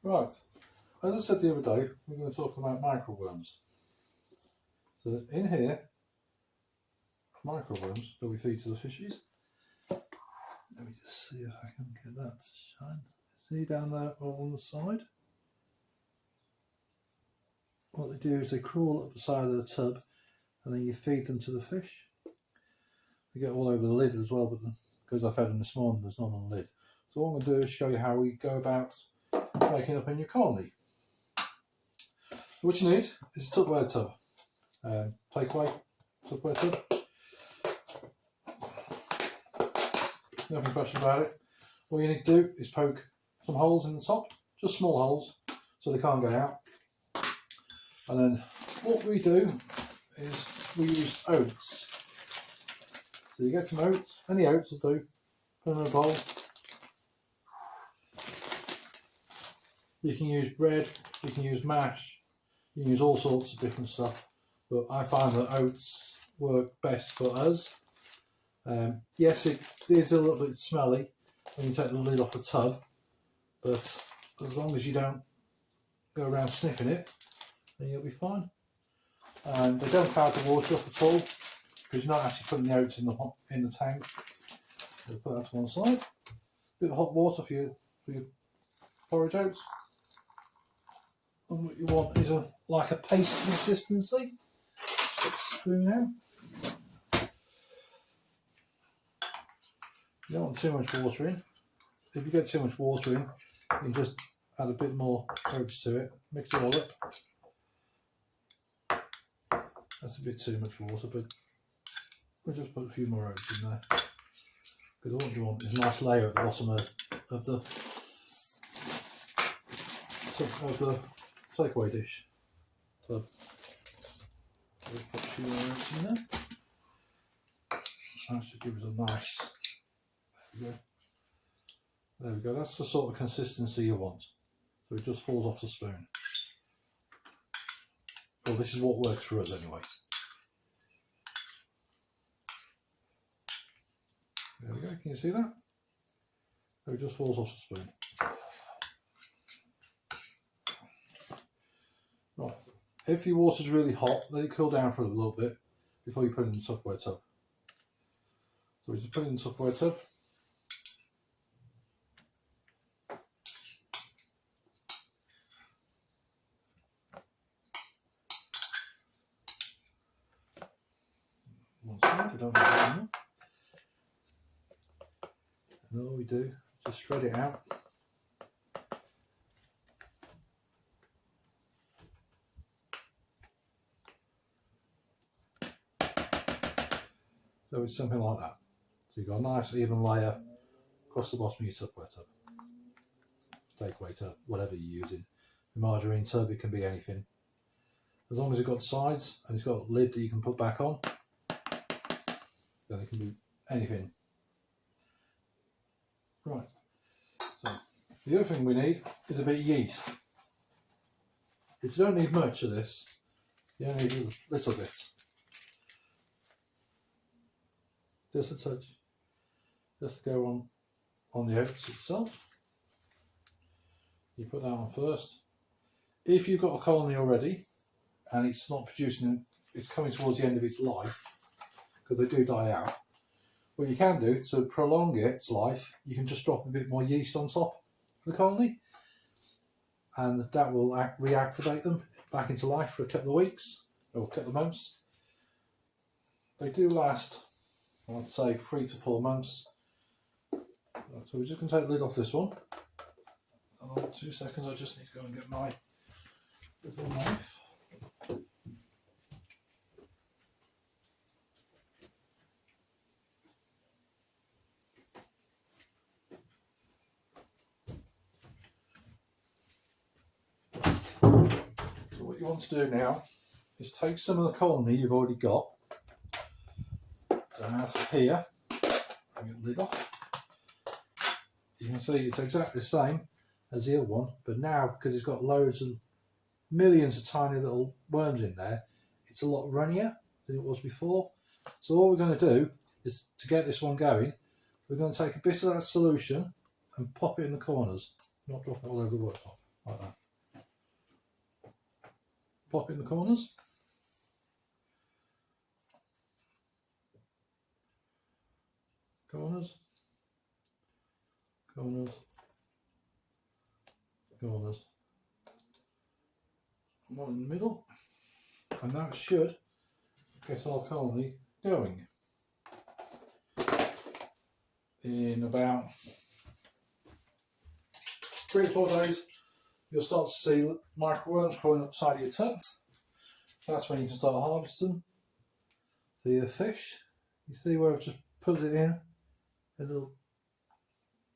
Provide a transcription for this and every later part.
Right, as I said the other day, we're going to talk about microworms. So in here, microworms that we feed to the fishes. Let me just see if I can get that to shine. See down there on the side? What they do is they crawl up the side of the tub and then you feed them to the fish. They get all over the lid as well, but because I fed them this morning, there's none on the lid. So what I'm going to do is show you how we go about making up a new colony. So what you need is a Tupperware tub. Takeaway Tupperware tub. Nothing special about it. All you need to do is poke some holes in the top, just small holes, so they can't get out. And then what we do is we use oats. So you get some oats, any oats will do, put them in a bowl. You can use bread, you can use mash, you can use all sorts of different stuff, but I find that oats work best for us. Yes, it is a little bit smelly when you take the lid off the tub, but as long as you don't go around sniffing it, then you'll be fine. And they don't cloud the water up at all, because you're not actually putting the oats in the tank. So put that to one side. A bit of hot water for your porridge oats. And what you want is like a paste consistency. Put the spoon out. You don't want too much water in. If you get too much water in, you can just add a bit more oats to it, mix it all up. That's a bit too much water, but we'll just put a few more oats in there. Because what you want is a nice layer at the bottom of the takeaway dish. So we'll put a few more oats in there. That should give us a nice. There we go, that's the sort of consistency you want. So it just falls off the spoon. Well, this is what works for us anyway. There we go, can you see that? So it just falls off the spoon. Right, if your water's really hot, let it cool down for a little bit before you put it in the Tupperware tub. So we just put it in the Tupperware tub. We don't have it anymore. And all we do, just spread it out. So it's something like that. So you've got a nice even layer across the bottom of your Tupperware tub. Takeaway tub, whatever you're using. The margarine tub, it can be anything. As long as it's got sides and it's got a lid that you can put back on, then it can be anything. Right, so the other thing we need is a bit of yeast. But you don't need much of this, you only need a little bit. Just a touch, just to go on the oats itself. You put that on first. If you've got a colony already and it's not producing, it's coming towards the end of its life, because they do die out. What you can do to prolong its life, you can just drop a bit more yeast on top of the colony, and that will reactivate them back into life for a couple of weeks or a couple of months. They do last, I'd say, 3 to 4 months. So we're just going to take the lid off this one. 2 seconds, I just need to go and get my little knife. So what you want to do now is take some of the colony you've already got, and out of here, bring the lid off. You can see it's exactly the same as the other one, but now because it's got loads and millions of tiny little worms in there, it's a lot runnier than it was before. So all we're going to do is, to get this one going, we're going to take a bit of that solution and pop it in the corners, not drop it all over the worktop. like that. Pop it in the corners. Corners. Corners. Corners. One in the middle. And that should get our colony going. In about 3 to 4 days, you'll start to see microworms crawling up the side of your tub. That's when you can start harvesting the fish. You see where I've just put it in little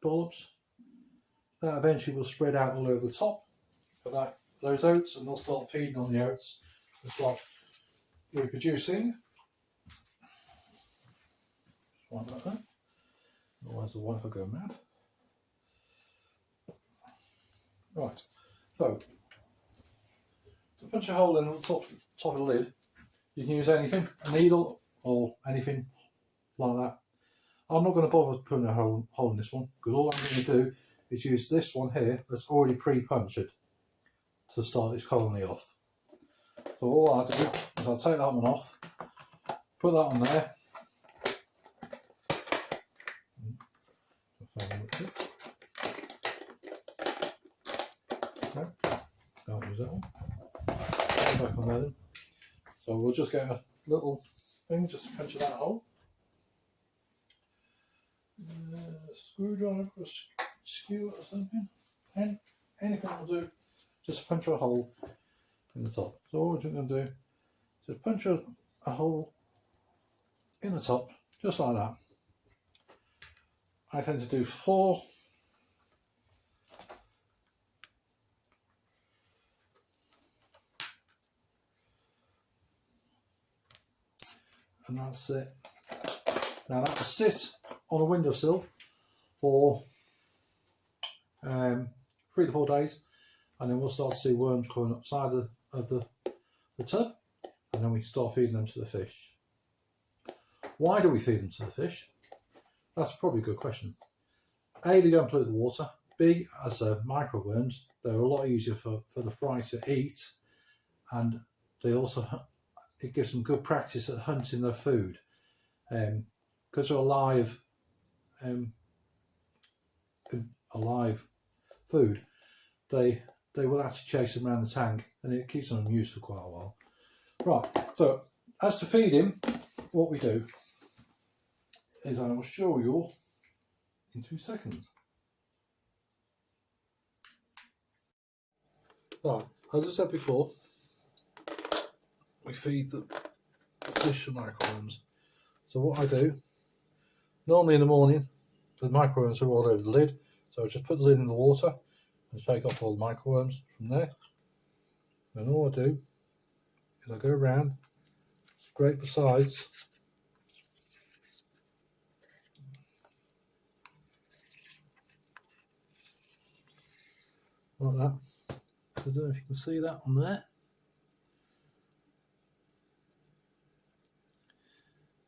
dollops. That eventually will spread out all over the top of those oats, and they'll start feeding on the oats and start reproducing. Just one like that. Otherwise the wife will go mad. Right, so to punch a hole in the top of the lid, you can use anything, a needle or anything like that. I'm not going to bother putting a hole in this one, because all I'm going to do is use this one here that's already pre-punctured to start this colony off. So all I do is I'll take that one off, put that on there. No, can't use that one. Back on there then. So we'll just get a little thing, just punch that hole. Screwdriver, or skewer or something. Anything will do. Just punch a hole in the top. So all we're going to do is just punch a hole in the top, just like that. I tend to do 4. And that's it. Now that will sit on a windowsill for 3 to 4 days, and then we'll start to see worms coming upside of the tub, and then we start feeding them to the fish. Why do we feed them to the fish? That's probably a good question. A, they don't pollute the water. B, as microworms, they're a lot easier for the fry to eat, and they also, it gives them good practice at hunting their food. Because they're alive food, they will actually chase them around the tank, and it keeps them amused for quite a while. Right, so as to feeding, what we do is I will show you in 2 seconds. Right, as I said before, we feed the fish and microworms. So what I do, normally in the morning, the microworms are all over the lid, so I just put the lid in the water and shake off all the microworms from there. And all I do is I go around, scrape the sides, like that. I don't know if you can see that on there.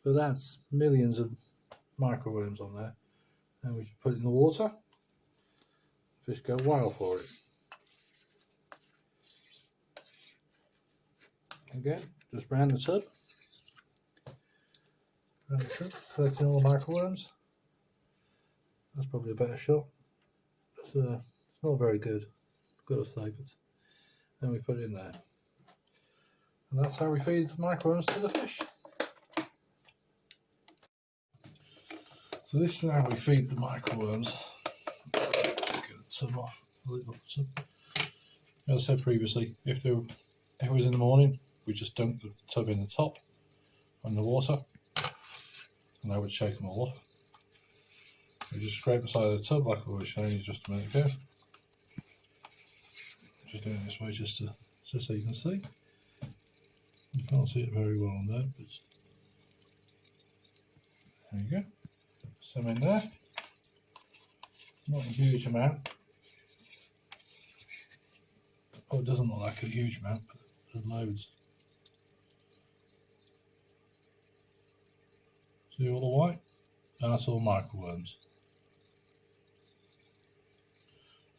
But that's millions of microworms on there. And we just put it in the water. Fish go wild for it. Again, just round the tub. Collecting all the microworms. That's probably a better shot. It's not very good, gotta say, but then we put it in there. And that's how we feed the microworms to the fish. So this is how we feed the microworms. Get the tub off, the lid off the tub. As I said previously, if it was in the morning, we just dunk the tub in the top on the water, and I would shake them all off. We just scrape the side of the tub like I was showing you just a minute ago. Just doing it this way just so you can see. You can't see it very well on there, but there you go. Some in there. Not a huge amount. Oh, it doesn't look like a huge amount, but there's loads. See all the white? That's all microworms.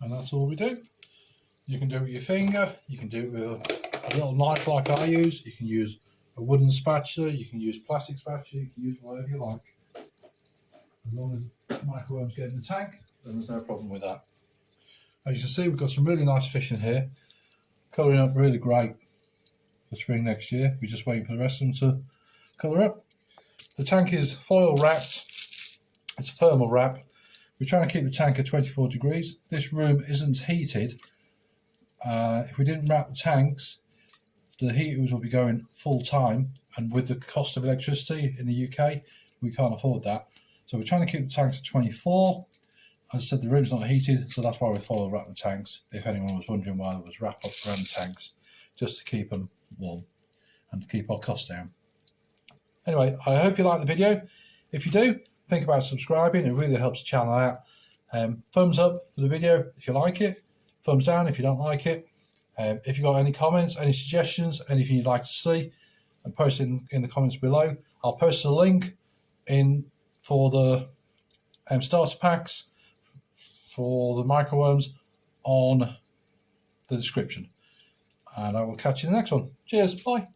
And that's all we do. You can do it with your finger, you can do it with a little knife like I use, you can use a wooden spatula, you can use plastic spatula, you can use whatever you like. As long as Mirco Worm's getting the tank, then there's no problem with that. As you can see, we've got some really nice fish in here, colouring up really great for spring next year. We're just waiting for the rest of them to colour up. The tank is foil wrapped, it's a thermal wrap. We're trying to keep the tank at 24 degrees. This room isn't heated. If we didn't wrap the tanks, the heaters will be going full time, and with the cost of electricity in the UK, we can't afford that. So we're trying to keep the tanks at 24. As I said, the room's not heated, so that's why we foil wrap the tanks, if anyone was wondering why there was wrap up around the tanks, just to keep them warm and to keep our costs down. Anyway, I hope you like the video. If you do, think about subscribing, it really helps the channel out. Thumbs up for the video if you like it, thumbs down if you don't like it. If you've got any comments, any suggestions, anything you'd like to see, and post it in the comments below. I'll post a link in for the starter packs for the Mirco Worms on the description. And I will catch you in the next one. Cheers, bye.